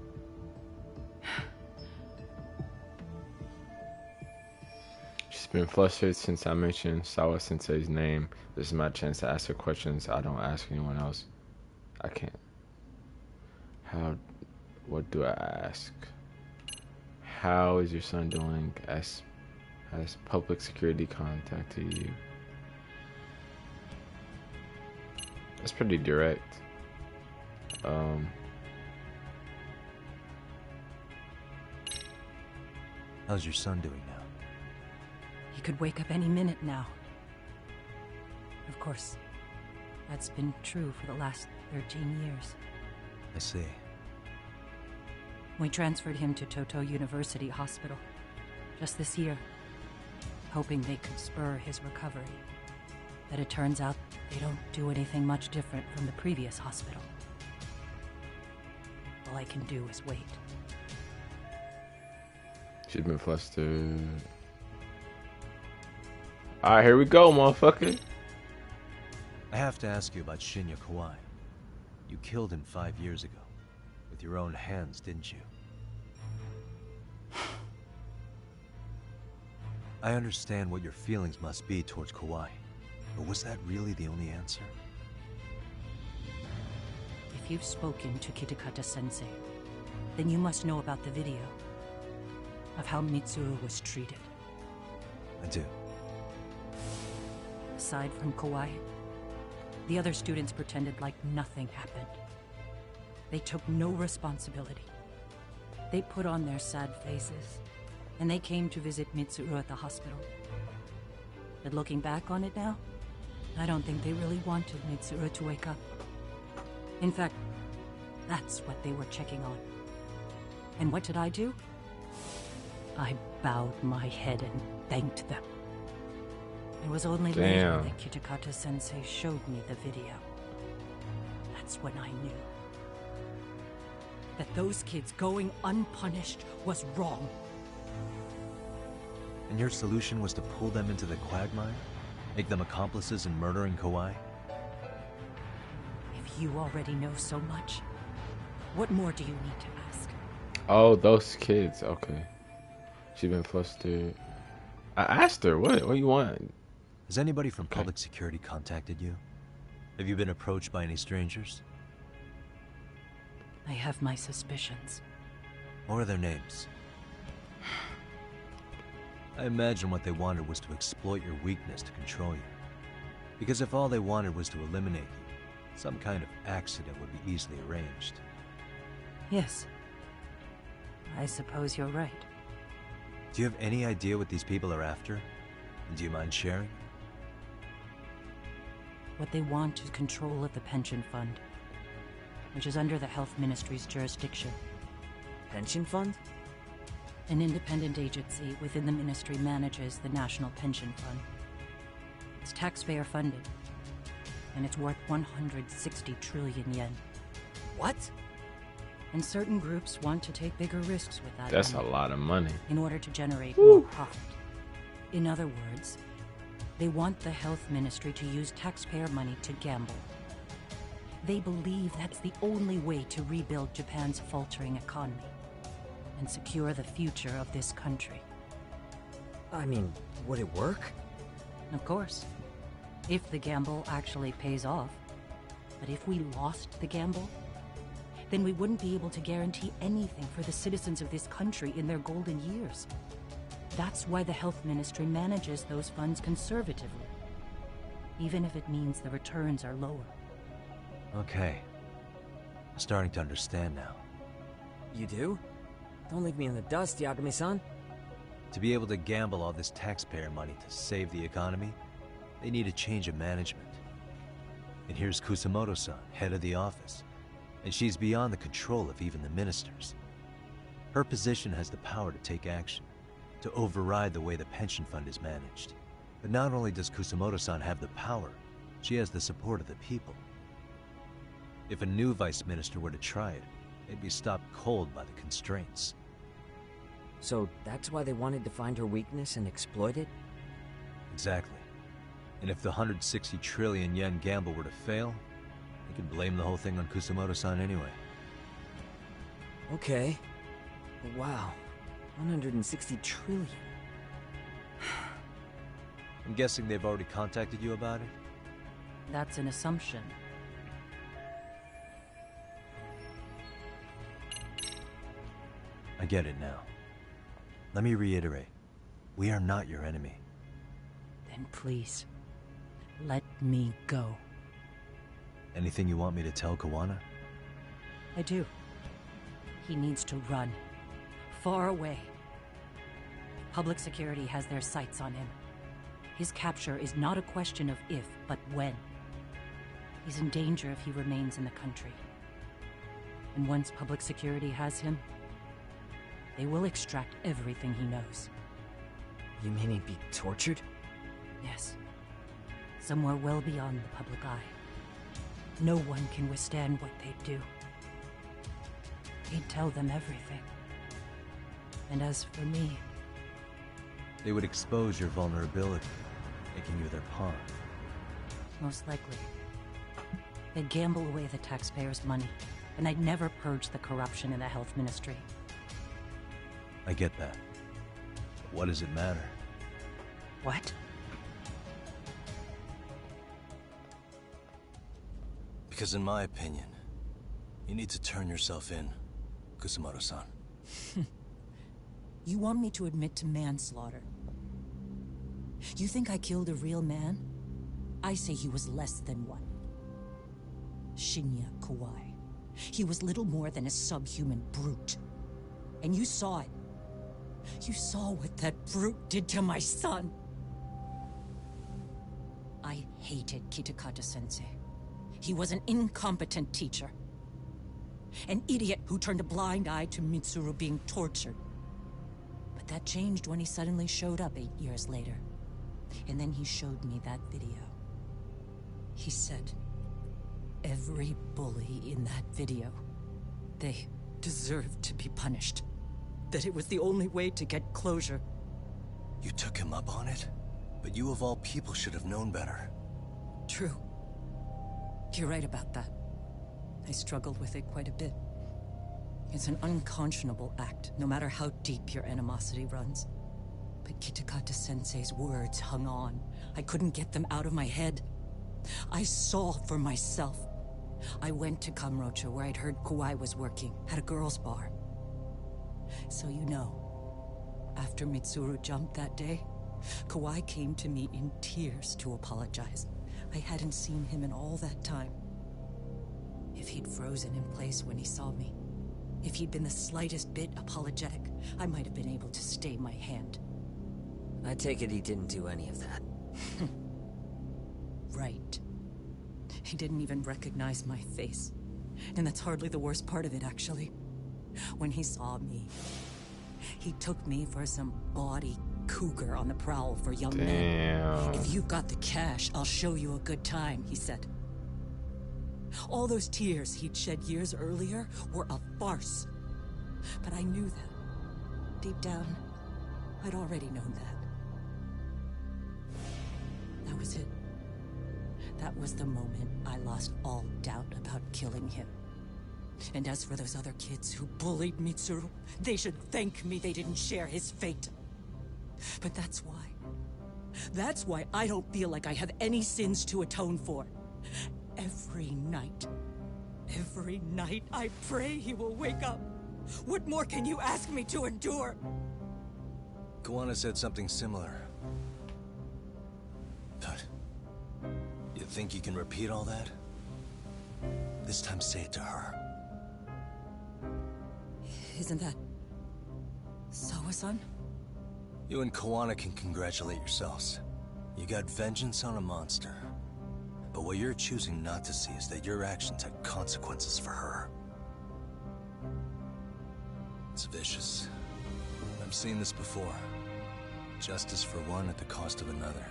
Speaker 1: She's been flustered since I mentioned Sawa-sensei's name. This is my chance to ask her questions I don't ask anyone else. I can't. What do I ask? How is your son doing? Has public security contacted you? That's pretty direct.
Speaker 3: How's your son doing now?
Speaker 6: He could wake up any minute now. Of course, that's been true for the last 13 years.
Speaker 3: I see.
Speaker 6: We transferred him to Toto University Hospital just this year, hoping they could spur his recovery. But it turns out they don't do anything much different from the previous hospital. All I can do is wait.
Speaker 1: She's been flustered. Alright, here we go, motherfucker.
Speaker 3: I have to ask you about Shinya Kawai. You killed him 5 years ago. With your own hands, didn't you? I understand what your feelings must be towards Kawai, but was that really the only answer?
Speaker 6: If you've spoken to Kitakata-sensei, then you must know about the video of how Mitsuru was treated.
Speaker 3: I do.
Speaker 6: Aside from Kawai, the other students pretended like nothing happened. They took no responsibility. They put on their sad faces, and they came to visit Mitsuru at the hospital. But looking back on it now, I don't think they really wanted Mitsuru to wake up. In fact, that's what they were checking on. And what did I do? I bowed my head and thanked them. It was only later that Kitakata-sensei showed me the video. That's when I knew that those kids going unpunished was wrong.
Speaker 3: And your solution was to pull them into the quagmire? Make them accomplices in murdering Kawai?
Speaker 6: If you already know so much, what more do you need to ask?
Speaker 1: Oh, those kids. Okay. She's been flustered. I asked her, what do you want?
Speaker 3: Has anybody from public security contacted you? Have you been approached by any strangers?
Speaker 6: I have my suspicions.
Speaker 3: What are their names? I imagine what they wanted was to exploit your weakness to control you. Because if all they wanted was to eliminate you, some kind of accident would be easily arranged.
Speaker 6: Yes. I suppose you're right.
Speaker 3: Do you have any idea what these people are after? And do you mind sharing?
Speaker 6: What they want is control of the pension fund, which is under the Health Ministry's jurisdiction.
Speaker 4: Pension fund?
Speaker 6: An independent agency within the ministry manages the National Pension Fund. It's taxpayer funded, and it's worth 160 trillion yen.
Speaker 4: What?
Speaker 6: And certain groups want to take bigger risks with that
Speaker 1: That's
Speaker 6: money
Speaker 1: a lot of money.
Speaker 6: in order to generate more profit. In other words, they want the health ministry to use taxpayer money to gamble. They believe that's the only way to rebuild Japan's faltering economy and secure the future of this country.
Speaker 4: I mean, would it work?
Speaker 6: Of course, if the gamble actually pays off. But if we lost the gamble, then we wouldn't be able to guarantee anything for the citizens of this country in their golden years. That's why the health ministry manages those funds conservatively, even if it means the returns are lower.
Speaker 3: Okay. I'm starting to understand now.
Speaker 4: You do? Don't leave me in the dust, Yagami-san.
Speaker 3: To be able to gamble all this taxpayer money to save the economy, they need a change of management. And here's Kusamoto-san, head of the office, and she's beyond the control of even the ministers. Her position has the power to take action, to override the way the pension fund is managed. But not only does Kusamoto-san have the power, she has the support of the people. If a new vice minister were to try it, they'd be stopped cold by the constraints.
Speaker 4: So that's why they wanted to find her weakness and exploit it?
Speaker 3: Exactly. And if the 160 trillion yen gamble were to fail, they could blame the whole thing on Kusamoto-san anyway.
Speaker 4: Okay. But wow, 160 trillion.
Speaker 3: I'm guessing they've already contacted you about it?
Speaker 6: That's an assumption.
Speaker 3: I get it now. Let me reiterate. We are not your enemy.
Speaker 6: Then please, let me go.
Speaker 3: Anything you want me to tell Kawana?
Speaker 6: I do. He needs to run. Far away. Public security has their sights on him. His capture is not a question of if, but when. He's in danger if he remains in the country. And once public security has him, they will extract everything he knows.
Speaker 4: You mean he'd be tortured?
Speaker 6: Yes. Somewhere well beyond the public eye. No one can withstand what they do. He'd tell them everything. And as for me...
Speaker 3: They would expose your vulnerability, making you their pawn.
Speaker 6: Most likely. They'd gamble away the taxpayers' money, and I'd never purge the corruption in the health ministry.
Speaker 3: I get that. But what does it matter?
Speaker 6: What?
Speaker 3: Because in my opinion, you need to turn yourself in, Kusumoto-san.
Speaker 6: You want me to admit to manslaughter? You think I killed a real man? I say he was less than one. Shinya Kawai. He was little more than a subhuman brute. And you saw it. You saw what that brute did to my son. I hated Kitakata-sensei. He was an incompetent teacher. An idiot who turned a blind eye to Mitsuru being tortured. But that changed when he suddenly showed up 8 years later. And then he showed me that video. He said, every bully in that video, they deserved to be punished. That it was the only way to get closure.
Speaker 3: You took him up on it? But you of all people should have known better.
Speaker 6: True. You're right about that. I struggled with it quite a bit. It's an unconscionable act, no matter how deep your animosity runs. But Kitakata-sensei's words hung on. I couldn't get them out of my head. I saw for myself. I went to Kamurocho, where I'd heard Kawai was working, at a girls' bar. So you know, after Mitsuru jumped that day, Kawai came to me in tears to apologize. I hadn't seen him in all that time. If he'd frozen in place when he saw me, if he'd been the slightest bit apologetic, I might have been able to stay my hand.
Speaker 4: I take it he didn't do any of that.
Speaker 6: Right. He didn't even recognize my face. And that's hardly the worst part of it, actually. When he saw me, he took me for some bawdy cougar on the prowl for young men. If you've got the cash, I'll show you a good time, he said. All those tears he'd shed years earlier were a farce. But I knew that. Deep down, I'd already known that. That was it. That was the moment I lost all doubt about killing him. And as for those other kids who bullied Mitsuru, they should thank me they didn't share his fate. But that's why. That's why I don't feel like I have any sins to atone for. Every night I pray he will wake up. What more can you ask me to endure?
Speaker 3: Kawana said something similar. But you think you can repeat all that? This time say it to her.
Speaker 6: Isn't that Sawa-san?
Speaker 3: You and Kawana can congratulate yourselves. You got vengeance on a monster. But what you're choosing not to see is that your actions had consequences for her. It's vicious. I've seen this before. Justice for one at the cost of another.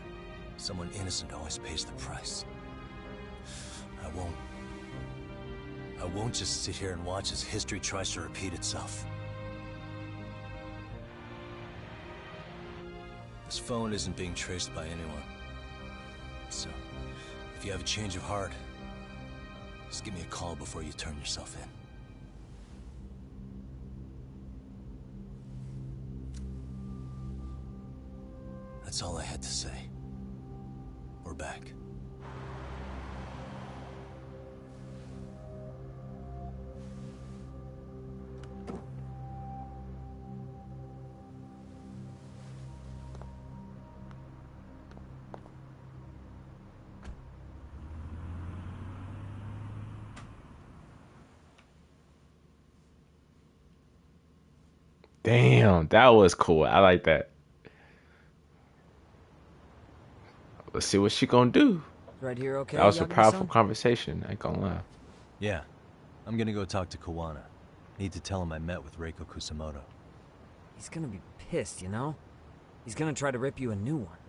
Speaker 3: Someone innocent always pays the price. I won't just sit here and watch as history tries to repeat itself. This phone isn't being traced by anyone. So, if you have a change of heart, just give me a call before you turn yourself in. That's all I had to say. We're back.
Speaker 1: Damn, that was cool. I like that. Let's see what she gonna do.
Speaker 4: Right here, okay?
Speaker 1: That was a powerful
Speaker 4: Yagami-san?
Speaker 1: conversation. I ain't gonna lie.
Speaker 3: Yeah. I'm gonna go talk to Kawana. Need to tell him I met with Reiko Kusamoto.
Speaker 4: He's gonna be pissed, you know? He's gonna try to rip you a new one.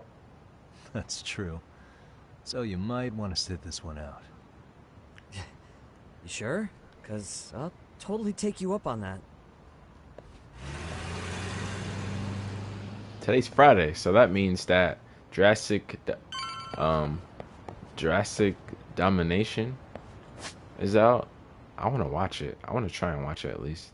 Speaker 3: That's true. So you might want to sit this one out.
Speaker 4: You sure? 'Cause I'll totally take you up on that.
Speaker 1: Today's Friday, so that means that Jurassic Domination is out. I want to watch it. I want to try and watch it at least.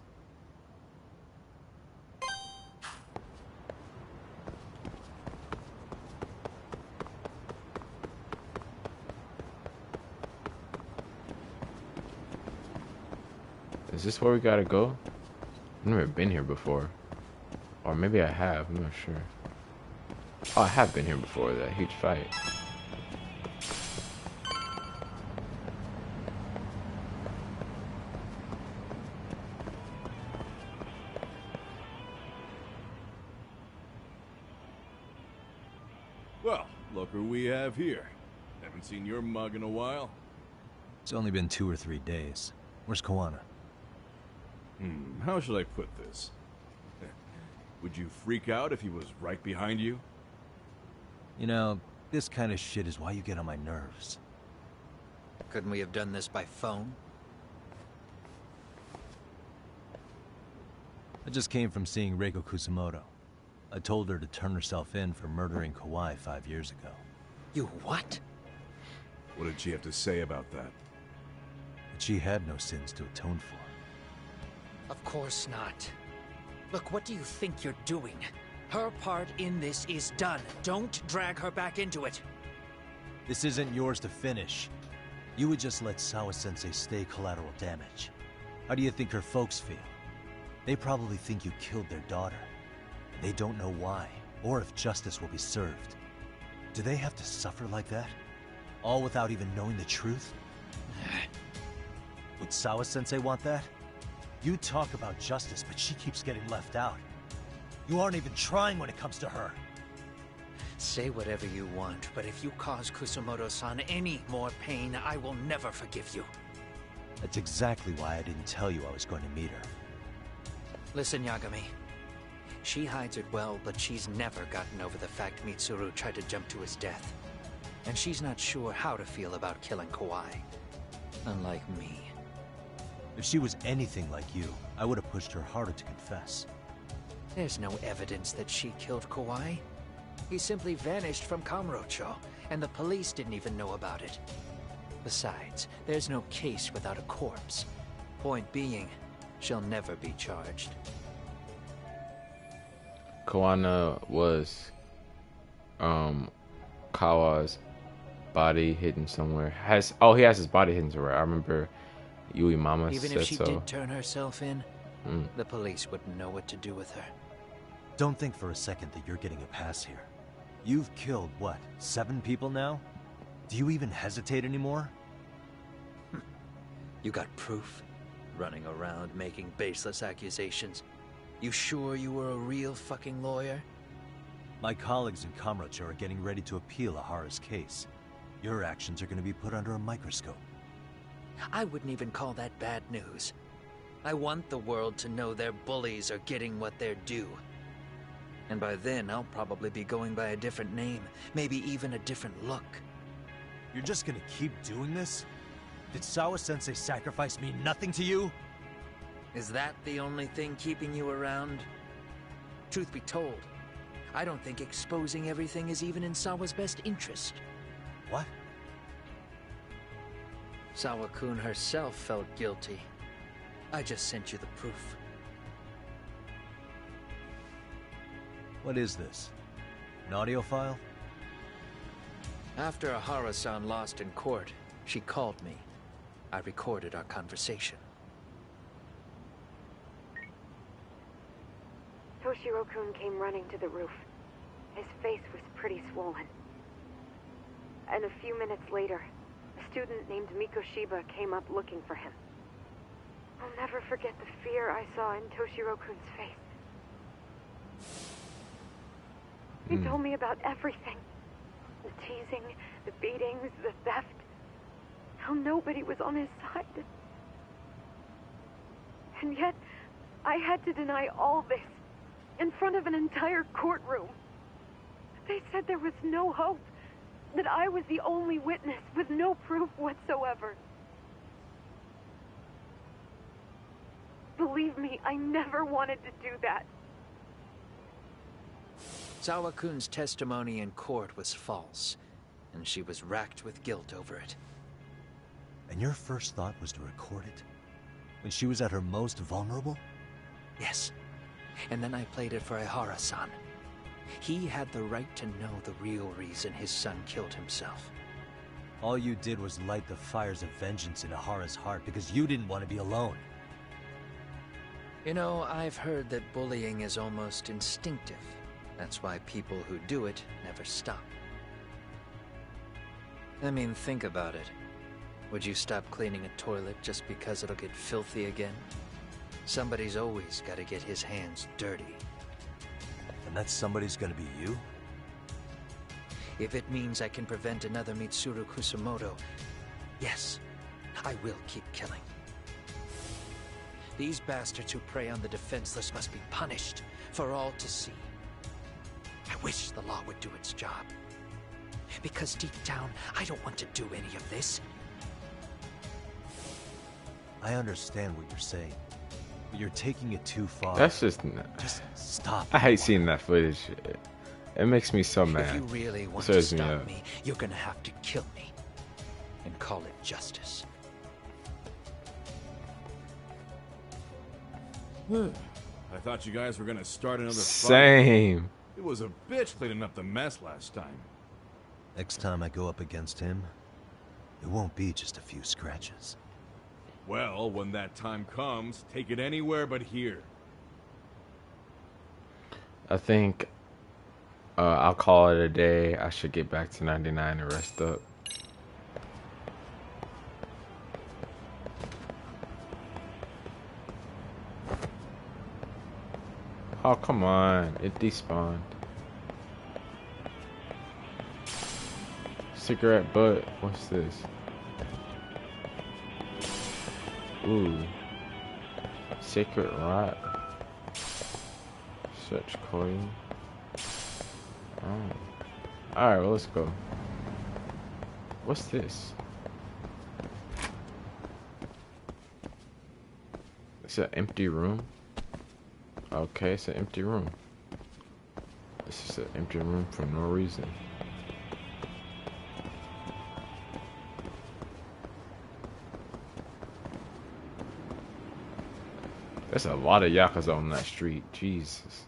Speaker 1: Is this where we gotta go? I've never been here before. Or maybe I have, I'm not sure. Oh, I have been here before, that huge fight.
Speaker 9: Well, look who we have here. Haven't seen your mug in a while.
Speaker 3: It's only been 2 or 3 days. Where's Kawana?
Speaker 9: How should I put this? Would you freak out if he was right behind you?
Speaker 3: You know, this kind of shit is why you get on my nerves.
Speaker 8: Couldn't we have done this by phone?
Speaker 3: I just came from seeing Reiko Kusamoto. I told her to turn herself in for murdering Kawhi 5 years ago.
Speaker 8: You what?
Speaker 9: What did she have to say about that?
Speaker 3: That she had no sins to atone for.
Speaker 11: Of course not. Look, what do you think you're doing? Her part in this is done. Don't drag her back into it.
Speaker 3: This isn't yours to finish. You would just let Sawa-sensei stay collateral damage. How do you think her folks feel? They probably think you killed their daughter. And they don't know why, or if justice will be served. Do they have to suffer like that? All without even knowing the truth? Would Sawa-sensei want that? You talk about justice, but she keeps getting left out. You aren't even trying when it comes to her.
Speaker 11: Say whatever you want, but if you cause Kusamoto-san any more pain, I will never forgive you.
Speaker 3: That's exactly why I didn't tell you I was going to meet her.
Speaker 11: Listen, Yagami. She hides it well, but she's never gotten over the fact Mitsuru tried to jump to his death. And she's not sure how to feel about killing Kawhi. Unlike me.
Speaker 3: If she was anything like you, I would have pushed her harder to confess.
Speaker 11: There's no evidence that she killed Kawhi. He simply vanished from Kamurocho, and the police didn't even know about it. Besides, there's no case without a corpse. Point being, she'll never be charged.
Speaker 1: Kawana was Kawa's body hidden somewhere. He has his body hidden somewhere. I remember Yui Mama
Speaker 11: Even
Speaker 1: said
Speaker 11: if she
Speaker 1: so.
Speaker 11: did turn herself in, the police wouldn't know what to do with her.
Speaker 3: Don't think for a second that you're getting a pass here. You've killed, what, 7 people now? Do you even hesitate anymore?
Speaker 11: You got proof? Running around making baseless accusations. You sure you were a real fucking lawyer?
Speaker 3: My colleagues in Kamurocho are getting ready to appeal Ahara's case. Your actions are going to be put under a microscope.
Speaker 11: I wouldn't even call that bad news. I want the world to know their bullies are getting what they're due. And by then, I'll probably be going by a different name, maybe even a different look.
Speaker 3: You're just gonna keep doing this? Did Sawa-sensei sacrifice mean nothing to you?
Speaker 11: Is that the only thing keeping you around? Truth be told, I don't think exposing everything is even in Sawa's best interest.
Speaker 3: What?
Speaker 11: Sawa-kun herself felt guilty. I just sent you the proof.
Speaker 3: What is this? An audio file?
Speaker 11: After Ahara-san lost in court, she called me. I recorded our conversation.
Speaker 15: Toshiro-kun came running to the roof. His face was pretty swollen. And a few minutes later, a student named Mikoshiba came up looking for him. I'll never forget the fear I saw in Toshiro-kun's face. He told me about everything. The teasing, the beatings, the theft. How nobody was on his side. And yet, I had to deny all this in front of an entire courtroom. They said there was no hope, that I was the only witness with no proof whatsoever. Believe me, I never wanted to do that.
Speaker 11: Zawa-kun's testimony in court was false, and she was racked with guilt over it.
Speaker 3: And your first thought was to record it? When she was at her most vulnerable?
Speaker 11: Yes. And then I played it for Ihara-san. He had the right to know the real reason his son killed himself.
Speaker 3: All you did was light the fires of vengeance in Ihara's heart because you didn't want to be alone.
Speaker 11: You know, I've heard that bullying is almost instinctive. That's why people who do it never stop. I mean, think about it. Would you stop cleaning a toilet just because it'll get filthy again? Somebody's always got to get his hands dirty.
Speaker 3: And that somebody's gonna be you?
Speaker 11: If it means I can prevent another Mitsuru Kusumoto, yes, I will keep killing. These bastards who prey on the defenseless must be punished for all to see. I wish the law would do its job. Because deep down, I don't want to do any of this.
Speaker 3: I understand what you're saying, but you're taking it too far.
Speaker 1: That's just
Speaker 3: stop.
Speaker 1: I hate seeing that footage. It makes me so mad.
Speaker 11: If you really want
Speaker 1: It
Speaker 11: to
Speaker 1: stirs me
Speaker 11: stop
Speaker 1: up.
Speaker 11: me, you're gonna have to kill me. And call it justice.
Speaker 16: I thought you guys were gonna start another fight.
Speaker 1: Same.
Speaker 16: It was a bitch cleaning up the mess last time.
Speaker 3: Next time I go up against him, it won't be just a few scratches.
Speaker 16: Well, when that time comes, take it anywhere but here.
Speaker 1: I think I'll call it a day. I should get back to 99 and rest up. Oh, come on. It despawned. Cigarette butt. What's this? Ooh. Sacred rot. Search coin. Oh. Alright, well, let's go. What's this? It's an empty room. Okay, it's an empty room. This is an empty room for no reason. There's a lot of Yakuza on that street. Jesus.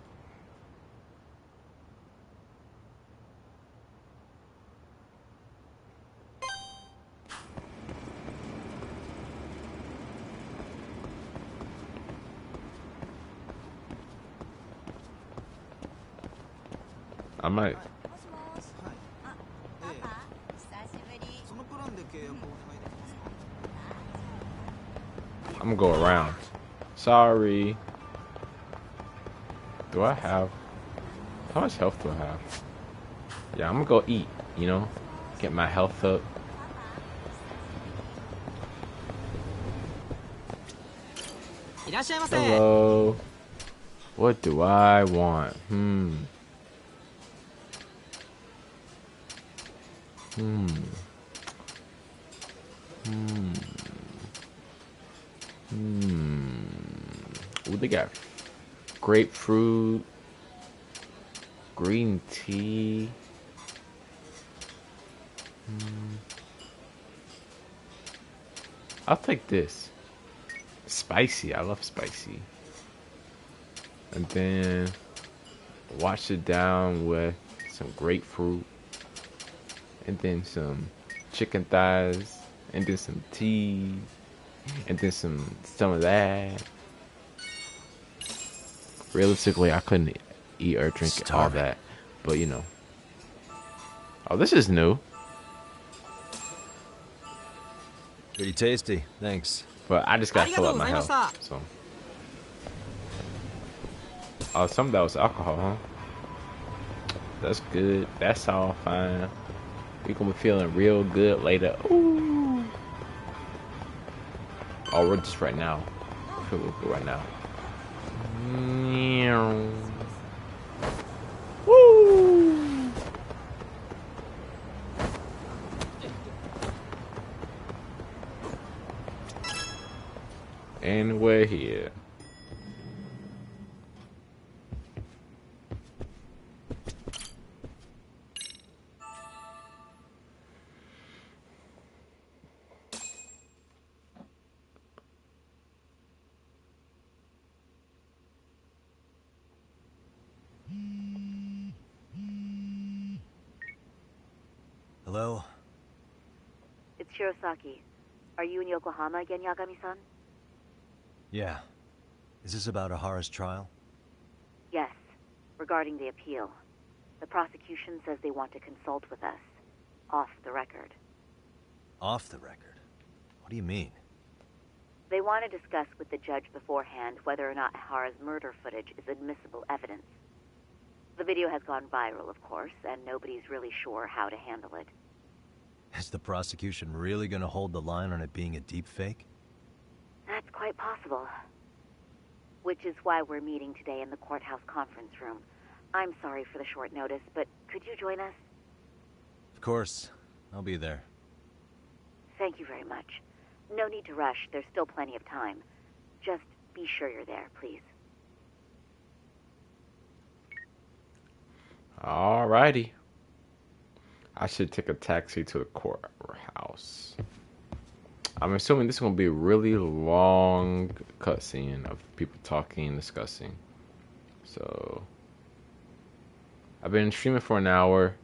Speaker 1: I might. I'm gonna go around. Sorry. Do I have... How much health do I have? Yeah, I'm gonna go eat, you know? Get my health up. Hello. What do I want? Ooh, they got grapefruit, green tea. I'll take this. Spicy. I love spicy. And then wash it down with some grapefruit. And then some chicken thighs. And then some tea. And then some of that. Realistically, I couldn't eat or drink all that. But, you know. Oh, this is new.
Speaker 3: Pretty tasty, thanks.
Speaker 1: But I just gotta fill up my health, so. Oh, some of that was alcohol, huh? That's good. That's all fine. We gonna be feeling real good later. Ooh. Oh, we're just right now. I feel real good right now. Woo! And we're here.
Speaker 3: Hello?
Speaker 7: It's Shirosaki. Are you in Yokohama again, Yagami-san?
Speaker 3: Yeah. Is this about Ahara's trial?
Speaker 7: Yes. Regarding the appeal. The prosecution says they want to consult with us. Off the record.
Speaker 3: Off the record? What do you mean?
Speaker 7: They want to discuss with the judge beforehand whether or not Ahara's murder footage is admissible evidence. The video has gone viral, of course, and nobody's really sure how to handle it.
Speaker 3: Is the prosecution really gonna hold the line on it being a deep fake?
Speaker 7: That's quite possible. Which is why we're meeting today in the courthouse conference room. I'm sorry for the short notice, but could you join us?
Speaker 3: Of course. I'll be there.
Speaker 7: Thank you very much. No need to rush. There's still plenty of time. Just be sure you're there, please.
Speaker 1: Alrighty. I should take a taxi to the courthouse. I'm assuming this is going to be a really long cutscene of people talking and discussing. So, I've been streaming for an hour.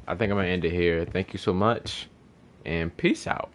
Speaker 1: I think I'm going to end it here. Thank you so much, and peace out.